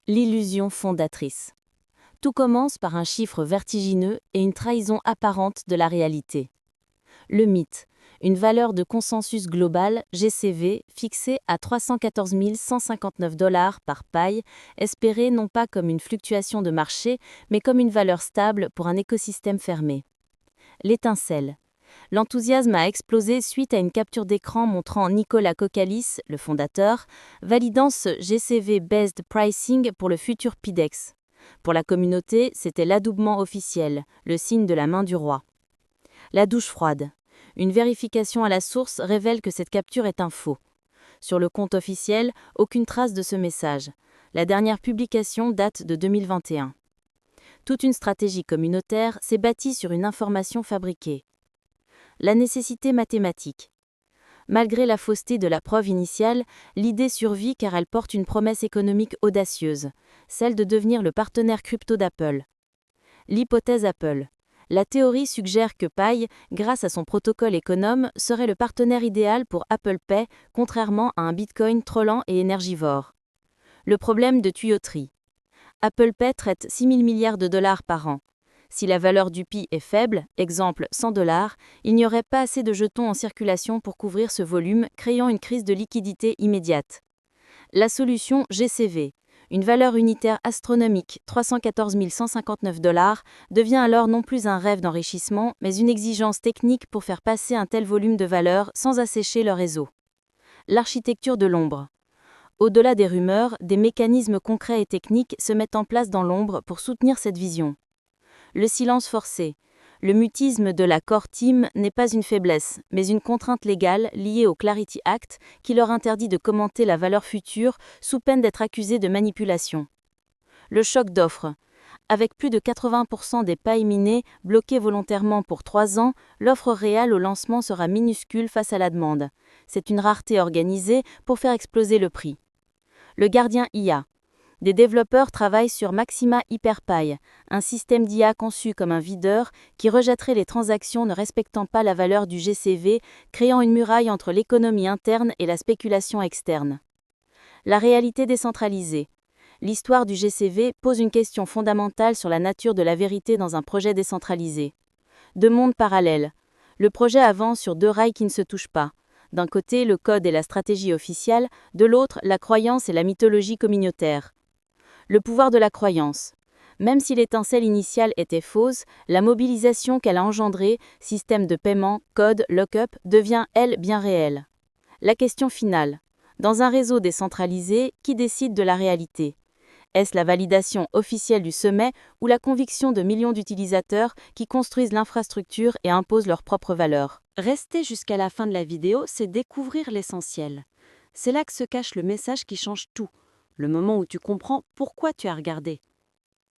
L'illusion fondatrice. Tout commence par un chiffre vertigineux et une trahison apparente de la réalité. Le mythe, une valeur de consensus global, GCV, fixée à 314 159 $ par paille, espérée non pas comme une fluctuation de marché, mais comme une valeur stable pour un écosystème fermé. L'étincelle. L'enthousiasme a explosé suite à une capture d'écran montrant Nicolas Kokkalis, le fondateur, validant ce GCV-based pricing pour le futur PIDEX. Pour la communauté, c'était l'adoubement officiel, le signe de la main du roi. La douche froide. Une vérification à la source révèle que cette capture est un faux. Sur le compte officiel, aucune trace de ce message. La dernière publication date de 2021. Toute une stratégie communautaire s'est bâtie sur une information fabriquée. La nécessité mathématique. Malgré la fausseté de la preuve initiale, l'idée survit car elle porte une promesse économique audacieuse, celle de devenir le partenaire crypto d'Apple. L'hypothèse Apple. La théorie suggère que Pi, grâce à son protocole économe, serait le partenaire idéal pour Apple Pay, contrairement à un Bitcoin trop lent et énergivore. Le problème de tuyauterie. Apple Pay traite 6 000 milliards de dollars par an. Si la valeur du Pi est faible, exemple 100 $, il n'y aurait pas assez de jetons en circulation pour couvrir ce volume, créant une crise de liquidité immédiate. La solution GCV, une valeur unitaire astronomique, 314 159 $, devient alors non plus un rêve d'enrichissement, mais une exigence technique pour faire passer un tel volume de valeur sans assécher le réseau. L'architecture de l'ombre. Au-delà des rumeurs, des mécanismes concrets et techniques se mettent en place dans l'ombre pour soutenir cette vision. Le silence forcé. Le mutisme de la Core Team n'est pas une faiblesse, mais une contrainte légale liée au Clarity Act qui leur interdit de commenter la valeur future sous peine d'être accusés de manipulation. Le choc d'offres. Avec plus de 80% des pailles minées bloquées volontairement pour 3 ans, l'offre réelle au lancement sera minuscule face à la demande. C'est une rareté organisée pour faire exploser le prix. Le gardien IA. Des développeurs travaillent sur Maxima HyperPy, un système d'IA conçu comme un videur qui rejetterait les transactions ne respectant pas la valeur du GCV, créant une muraille entre l'économie interne et la spéculation externe. La réalité décentralisée. L'histoire du GCV pose une question fondamentale sur la nature de la vérité dans un projet décentralisé. Deux mondes parallèles. Le projet avance sur deux rails qui ne se touchent pas. D'un côté, le code et la stratégie officielle, de l'autre, la croyance et la mythologie communautaire. Le pouvoir de la croyance. Même si l'étincelle initiale était fausse, la mobilisation qu'elle a engendrée, système de paiement, code, lock-up, devient, elle, bien réelle. La question finale. Dans un réseau décentralisé, qui décide de la réalité ? Est-ce la validation officielle du sommet ou la conviction de millions d'utilisateurs qui construisent l'infrastructure et imposent leurs propres valeurs ? Rester jusqu'à la fin de la vidéo, c'est découvrir l'essentiel. C'est là que se cache le message qui change tout. Le moment où tu comprends pourquoi tu as regardé.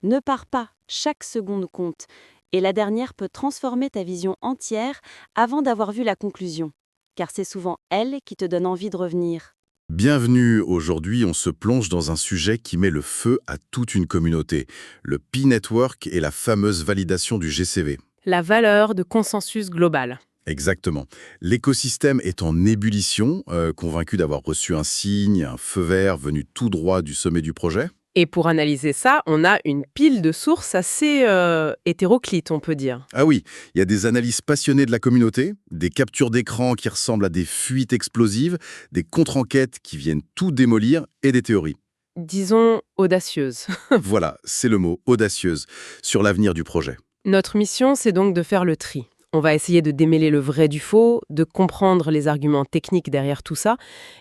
Ne pars pas, chaque seconde compte, et la dernière peut transformer ta vision entière avant d'avoir vu la conclusion, car c'est souvent elle qui te donne envie de revenir. Bienvenue, aujourd'hui on se plonge dans un sujet qui met le feu à toute une communauté, le Pi Network et la fameuse validation du GCV. La valeur de consensus global. Exactement. L'écosystème est en ébullition, convaincu d'avoir reçu un signe, un feu vert venu tout droit du sommet du projet. Et pour analyser ça, on a une pile de sources assez hétéroclites, on peut dire. Ah oui, il y a des analyses passionnées de la communauté, des captures d'écran qui ressemblent à des fuites explosives, des contre-enquêtes qui viennent tout démolir et des théories. Disons audacieuse. Voilà, c'est le mot, audacieuse, sur l'avenir du projet. Notre mission, c'est donc de faire le tri. On va essayer de démêler le vrai du faux, de comprendre les arguments techniques derrière tout ça,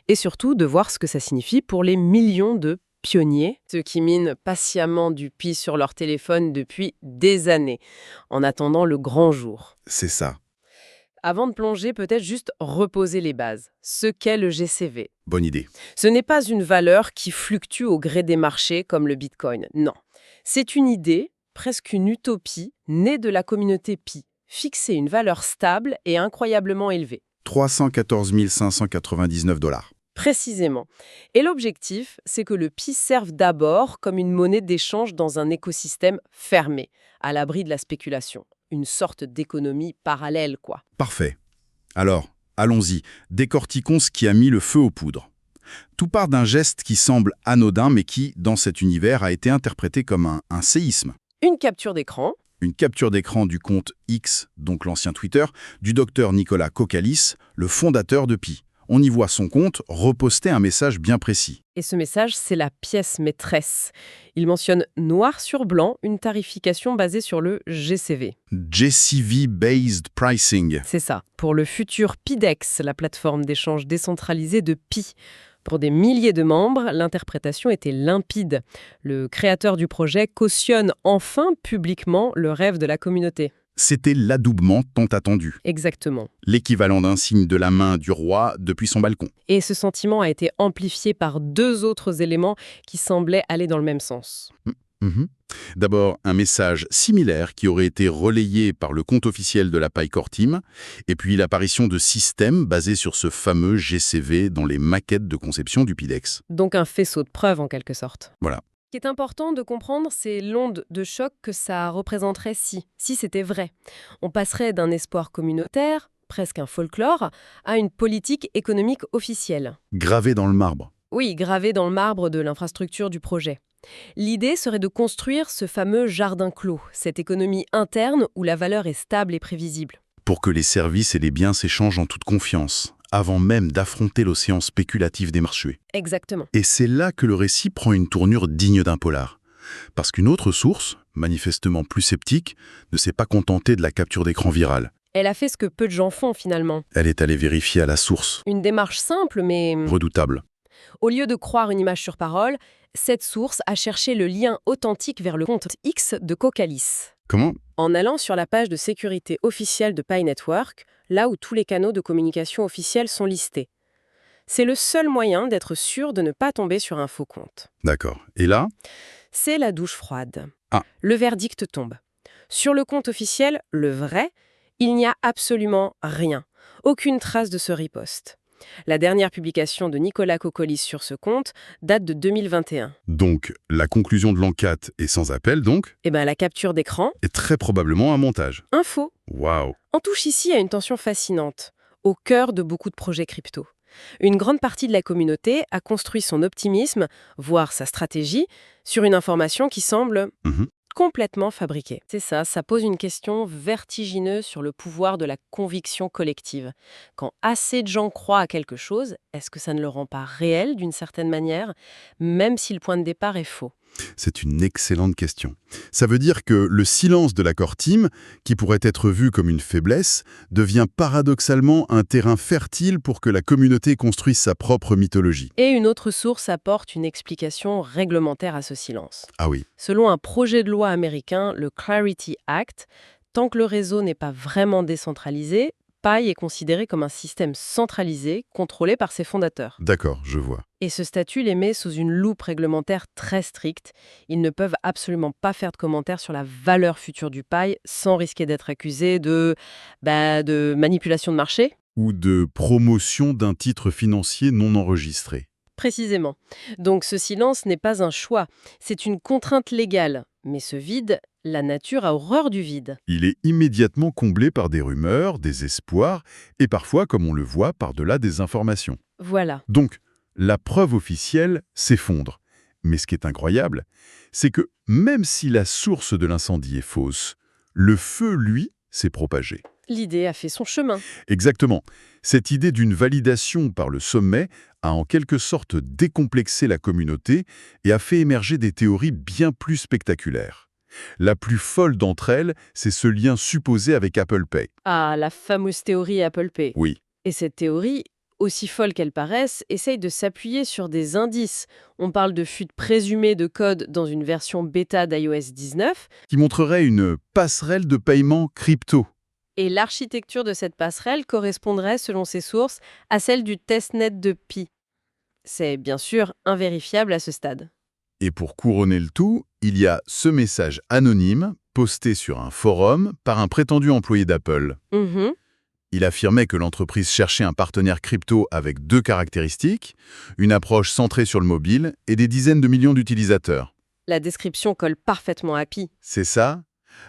et surtout de voir ce que ça signifie pour les millions de pionniers, ceux qui minent patiemment du Pi sur leur téléphone depuis des années, en attendant le grand jour. C'est ça. Avant de plonger, peut-être juste reposer les bases. Ce qu'est le GCV. Bonne idée. Ce n'est pas une valeur qui fluctue au gré des marchés comme le Bitcoin, non. C'est une idée, presque une utopie, née de la communauté Pi. Fixer une valeur stable et incroyablement élevée. 314 599 $. Précisément. Et l'objectif, c'est que le Pi serve d'abord comme une monnaie d'échange dans un écosystème fermé, à l'abri de la spéculation. Une sorte d'économie parallèle, quoi. Parfait. Alors, allons-y, décortiquons ce qui a mis le feu aux poudres. Tout part d'un geste qui semble anodin, mais qui, dans cet univers, a été interprété comme un séisme. Une capture d'écran. Une capture d'écran du compte X, donc l'ancien Twitter, du docteur Nicolas Kokkalis, le fondateur de Pi. On y voit son compte reposter un message bien précis. Et ce message, c'est la pièce maîtresse. Il mentionne noir sur blanc une tarification basée sur le GCV. JCV-Based Pricing. C'est ça, pour le futur PIDEX, la plateforme d'échange décentralisée de Pi. Pour des milliers de membres, l'interprétation était limpide. Le créateur du projet cautionne enfin publiquement le rêve de la communauté. C'était l'adoubement tant attendu. Exactement. L'équivalent d'un signe de la main du roi depuis son balcon. Et ce sentiment a été amplifié par deux autres éléments qui semblaient aller dans le même sens. D'abord, un message similaire qui aurait été relayé par le compte officiel de la PyCore Team, et puis l'apparition de systèmes basés sur ce fameux GCV dans les maquettes de conception du PIDEX. Donc un faisceau de preuves en quelque sorte. Voilà. Ce qui est important de comprendre, c'est l'onde de choc que ça représenterait si c'était vrai. On passerait d'un espoir communautaire, presque un folklore, à une politique économique officielle. Gravé dans le marbre. Oui, gravé dans le marbre de l'infrastructure du projet. L'idée serait de construire ce fameux jardin clos, cette économie interne où la valeur est stable et prévisible. Pour que les services et les biens s'échangent en toute confiance, avant même d'affronter l'océan spéculatif des marchés. Exactement. Et c'est là que le récit prend une tournure digne d'un polar. Parce qu'une autre source, manifestement plus sceptique, ne s'est pas contentée de la capture d'écran virale. Elle a fait ce que peu de gens font finalement. Elle est allée vérifier à la source. Une démarche simple, mais Redoutable. au lieu de croire une image sur parole, cette source a cherché le lien authentique vers le compte X de Kokkalis. Comment ? En allant sur la page de sécurité officielle de Pi Network, là où tous les canaux de communication officiels sont listés. C'est le seul moyen d'être sûr de ne pas tomber sur un faux compte. D'accord. Et là ? C'est la douche froide. Ah. Le verdict tombe. Sur le compte officiel, le vrai, il n'y a absolument rien. Aucune trace de ce riposte. La dernière publication de Nicolas Kokkalis sur ce compte date de 2021. Donc, la conclusion de l'enquête est sans appel, donc, Et la capture d'écran, est très probablement un montage. un faux. Waouh ! On touche ici à une tension fascinante, au cœur de beaucoup de projets crypto. Une grande partie de la communauté a construit son optimisme, voire sa stratégie, sur une information qui semble complètement fabriquée. C'est ça pose une question vertigineuse sur le pouvoir de la conviction collective. Quand assez de gens croient à quelque chose, est-ce que ça ne le rend pas réel d'une certaine manière, même si le point de départ est faux ? C'est une excellente question. Ça veut dire que le silence de la core team, qui pourrait être vu comme une faiblesse, devient paradoxalement un terrain fertile pour que la communauté construise sa propre mythologie. Et une autre source apporte une explication réglementaire à ce silence. Ah oui. Selon un projet de loi américain, le Clarity Act, tant que le réseau n'est pas vraiment décentralisé, Pi est considéré comme un système centralisé, contrôlé par ses fondateurs. D'accord, je vois. Et ce statut les met sous une loupe réglementaire très stricte. Ils ne peuvent absolument pas faire de commentaires sur la valeur future du Pi sans risquer d'être accusés de manipulation de marché. Ou de promotion d'un titre financier non enregistré. Précisément. Donc ce silence n'est pas un choix, c'est une contrainte légale. Mais ce vide, la nature a horreur du vide. Il est immédiatement comblé par des rumeurs, des espoirs, et parfois, comme on le voit, par-delà des informations. Voilà. Donc, la preuve officielle s'effondre. Mais ce qui est incroyable, c'est que même si la source de l'incendie est fausse, le feu, lui, s'est propagé. L'idée a fait son chemin. Exactement. Cette idée d'une validation par le sommet a en quelque sorte décomplexé la communauté et a fait émerger des théories bien plus spectaculaires. La plus folle d'entre elles, c'est ce lien supposé avec Apple Pay. Ah, la fameuse théorie Apple Pay. Oui. Et cette théorie, aussi folle qu'elle paraisse, essaye de s'appuyer sur des indices. On parle de fuite présumée de code dans une version bêta d'iOS 19. Qui montrerait une passerelle de paiement crypto. Et l'architecture de cette passerelle correspondrait, selon ces sources, à celle du testnet de Pi. C'est bien sûr invérifiable à ce stade. Et pour couronner le tout, il y a ce message anonyme posté sur un forum par un prétendu employé d'Apple. Il affirmait que l'entreprise cherchait un partenaire crypto avec 2 caractéristiques, une approche centrée sur le mobile et des dizaines de millions d'utilisateurs. La description colle parfaitement à Pi. C'est ça.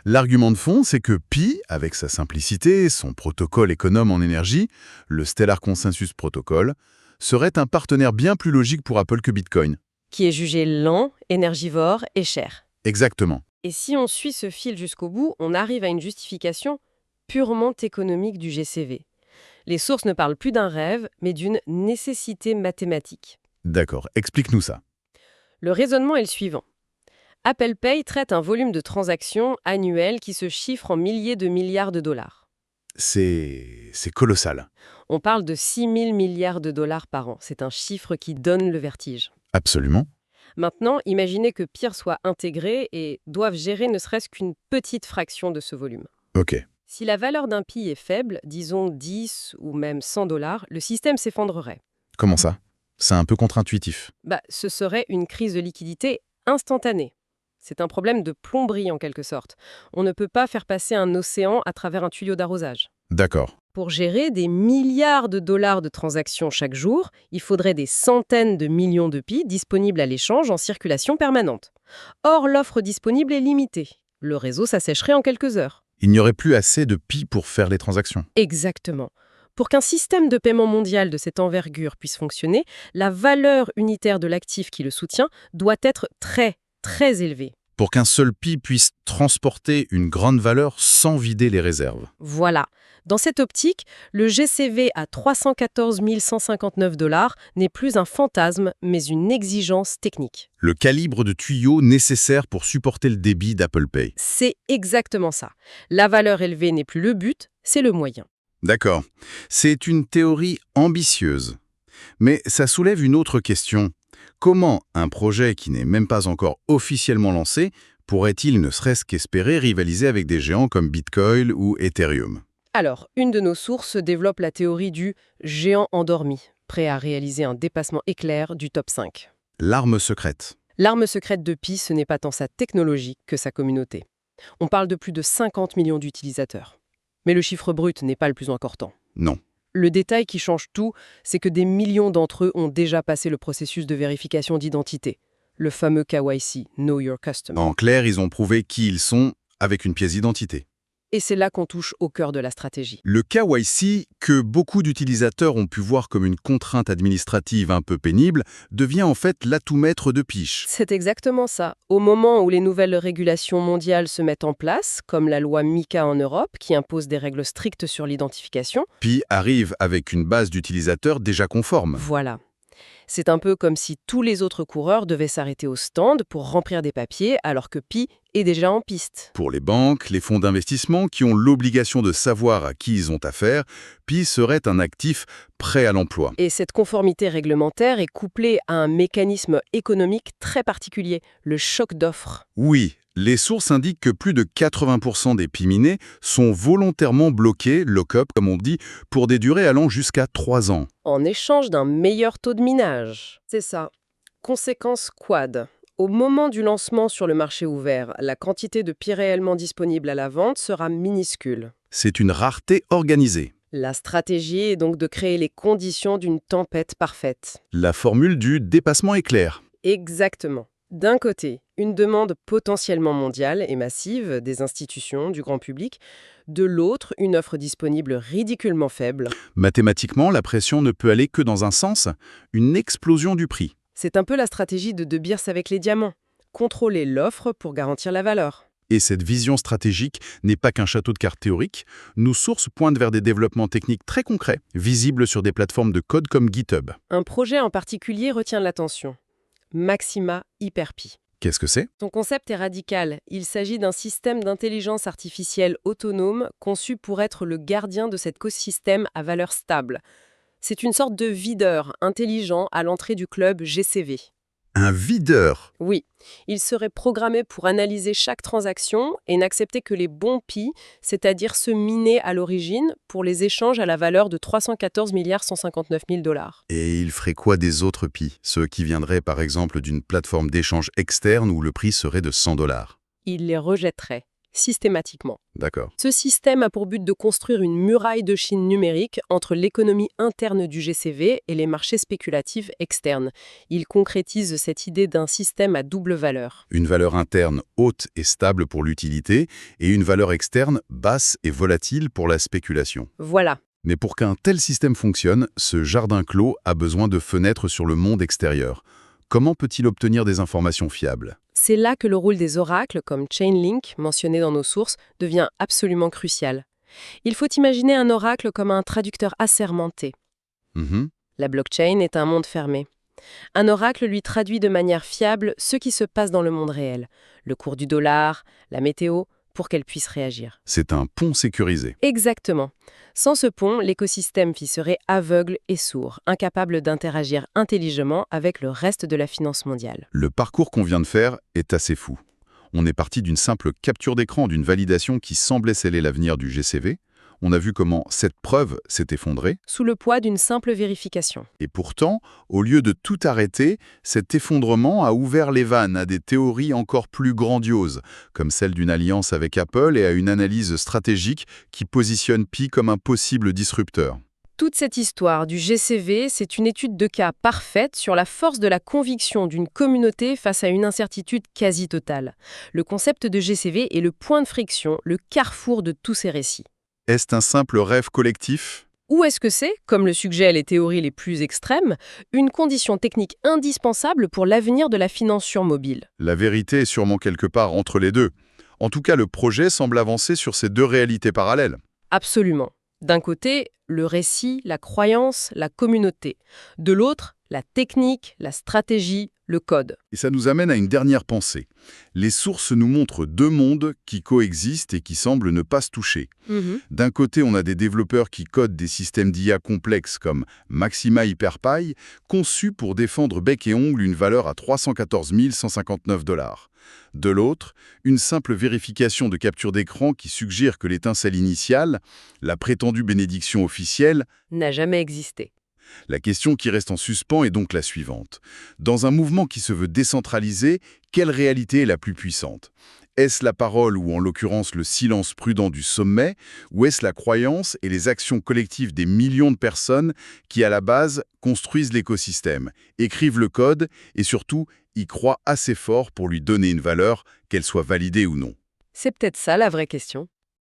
L'argument de fond, c'est que Pi, avec sa simplicité, son protocole économe en énergie, le Stellar Consensus Protocol, serait un partenaire bien plus logique pour Apple que Bitcoin. Qui est jugé lent, énergivore et cher. Exactement. Et si on suit ce fil jusqu'au bout, on arrive à une justification purement économique du GCV. Les sources ne parlent plus d'un rêve, mais d'une nécessité mathématique. D'accord, explique-nous ça. Le raisonnement est le suivant. Apple Pay traite un volume de transactions annuel qui se chiffre en milliers de milliards de dollars. C'est colossal. On parle de 6 000 milliards de dollars par an. C'est un chiffre qui donne le vertige. Absolument. Maintenant, imaginez que Peer soit intégré et doive gérer ne serait-ce qu'une petite fraction de ce volume. Ok. Si la valeur d'un Pi est faible, disons 10 ou même 100 dollars, le système s'effondrerait. Comment ça? C'est un peu contre-intuitif. Ce serait une crise de liquidité instantanée. C'est un problème de plomberie en quelque sorte. On ne peut pas faire passer un océan à travers un tuyau d'arrosage. D'accord. Pour gérer des milliards de dollars de transactions chaque jour, il faudrait des centaines de millions de Pi disponibles à l'échange en circulation permanente. Or, l'offre disponible est limitée. Le réseau s'assècherait en quelques heures. Il n'y aurait plus assez de Pi pour faire les transactions. Exactement. Pour qu'un système de paiement mondial de cette envergure puisse fonctionner, la valeur unitaire de l'actif qui le soutient doit être très, très élevée. Pour qu'un seul Pi puisse transporter une grande valeur sans vider les réserves. Voilà. Dans cette optique, le GCV à 314 159 dollars n'est plus un fantasme, mais une exigence technique. Le calibre de tuyau nécessaire pour supporter le débit d'Apple Pay. C'est exactement ça. La valeur élevée n'est plus le but, c'est le moyen. D'accord. C'est une théorie ambitieuse. Mais ça soulève une autre question. Comment un projet qui n'est même pas encore officiellement lancé pourrait-il ne serait-ce qu'espérer rivaliser avec des géants comme Bitcoin ou Ethereum? Alors, une de nos sources développe la théorie du géant endormi, prêt à réaliser un dépassement éclair du top 5. L'arme secrète. L'arme secrète de Pi, ce n'est pas tant sa technologie que sa communauté. On parle de plus de 50 millions d'utilisateurs. Mais le chiffre brut n'est pas le plus important. Non. Le détail qui change tout, c'est que des millions d'entre eux ont déjà passé le processus de vérification d'identité, le fameux KYC, Know Your Customer. En clair, ils ont prouvé qui ils sont avec une pièce d'identité. Et c'est là qu'on touche au cœur de la stratégie. Le KYC, que beaucoup d'utilisateurs ont pu voir comme une contrainte administrative un peu pénible, devient en fait l'atout maître de Pi. C'est exactement ça. Au moment où les nouvelles régulations mondiales se mettent en place, comme la loi MiCA en Europe, qui impose des règles strictes sur l'identification, Pi arrive avec une base d'utilisateurs déjà conforme. voilà. C'est un peu comme si tous les autres coureurs devaient s'arrêter au stand pour remplir des papiers alors que Pi est déjà en piste. Pour les banques, les fonds d'investissement qui ont l'obligation de savoir à qui ils ont affaire, Pi serait un actif prêt à l'emploi. Et cette conformité réglementaire est couplée à un mécanisme économique très particulier, le choc d'offres. Oui, les sources indiquent que plus de 80% des Pi minés sont volontairement bloqués, lock-up comme on dit, pour des durées allant jusqu'à 3 ans. En échange d'un meilleur taux de minage. C'est ça. Conséquence quad. Au moment du lancement sur le marché ouvert, la quantité de Pi réellement disponible à la vente sera minuscule. C'est une rareté organisée. La stratégie est donc de créer les conditions d'une tempête parfaite. La formule du dépassement éclair. Exactement. D'un côté, une demande potentiellement mondiale et massive des institutions, du grand public. De l'autre, une offre disponible ridiculement faible. Mathématiquement, la pression ne peut aller que dans un sens, une explosion du prix. C'est un peu la stratégie de De Beers avec les diamants. Contrôler l'offre pour garantir la valeur. Et cette vision stratégique n'est pas qu'un château de cartes théorique. Nos sources pointent vers des développements techniques très concrets, visibles sur des plateformes de code comme GitHub. Un projet en particulier retient l'attention. Maxima Hyper-Pi. Qu'est-ce que c'est? Son concept est radical. Il s'agit d'un système d'intelligence artificielle autonome conçu pour être le gardien de cet écosystème à valeur stable. C'est une sorte de videur intelligent à l'entrée du club GCV. Un videur. Oui, il serait programmé pour analyser chaque transaction et n'accepter que les bons Pi, c'est-à-dire ceux minés à l'origine, pour les échanges à la valeur de 314 159 000 dollars. Et il ferait quoi des autres Pi? Ceux qui viendraient par exemple d'une plateforme d'échange externe où le prix serait de 100 $. Il les rejetterait, systématiquement. D'accord. Ce système a pour but de construire une muraille de Chine numérique entre l'économie interne du GCV et les marchés spéculatifs externes. Il concrétise cette idée d'un système à double valeur. Une valeur interne haute et stable pour l'utilité et une valeur externe basse et volatile pour la spéculation. Voilà, Mais pour qu'un tel système fonctionne, ce jardin clos a besoin de fenêtres sur le monde extérieur. Comment peut-il obtenir des informations fiables? C'est là que le rôle des oracles, comme Chainlink, mentionné dans nos sources, devient absolument crucial. Il faut imaginer un oracle comme un traducteur assermenté. Mhm. La blockchain est un monde fermé. Un oracle lui traduit de manière fiable ce qui se passe dans le monde réel, le cours du dollar, la météo, pour qu'elle puisse réagir. C'est un pont sécurisé. Exactement. Sans ce pont, l'écosystème serait aveugle et sourd, incapable d'interagir intelligemment avec le reste de la finance mondiale. Le parcours qu'on vient de faire est assez fou. On est parti d'une simple capture d'écran d'une validation qui semblait sceller l'avenir du GCV. On a vu comment cette preuve s'est effondrée. Sous le poids d'une simple vérification. Et pourtant, au lieu de tout arrêter, cet effondrement a ouvert les vannes à des théories encore plus grandioses, comme celle d'une alliance avec Apple et à une analyse stratégique qui positionne Pi comme un possible disrupteur. Toute cette histoire du GCV, c'est une étude de cas parfaite sur la force de la conviction d'une communauté face à une incertitude quasi totale. Le concept de GCV est le point de friction, le carrefour de tous ces récits. Est-ce un simple rêve collectif ? Ou est-ce que c'est, comme le suggèrent les théories les plus extrêmes, une condition technique indispensable pour l'avenir de la finance sur mobile? La vérité est sûrement quelque part entre les deux. En tout cas, le projet semble avancer sur ces deux réalités parallèles. Absolument. D'un côté, le récit, la croyance, la communauté. De l'autre, la technique, la stratégie, le code. Et ça nous amène à une dernière pensée. Les sources nous montrent deux mondes qui coexistent et qui semblent ne pas se toucher. D'un côté, on a des développeurs qui codent des systèmes d'IA complexes comme Maxima HyperPy, conçus pour défendre bec et ongle une valeur à 314 159 $. De l'autre, une simple vérification de capture d'écran qui suggère que l'étincelle initiale, la prétendue bénédiction officielle, N'a jamais existé. La question qui reste en suspens est donc la suivante. Dans un mouvement qui se veut décentralisé, quelle réalité est la plus puissante ? Est-ce la parole ou en l'occurrence le silence prudent du sommet, ou est-ce la croyance et les actions collectives des millions de personnes qui, à la base, construisent l'écosystème, écrivent le code et surtout y croient assez fort pour lui donner une valeur, qu'elle soit validée ou non ? C'est peut-être ça la vraie question.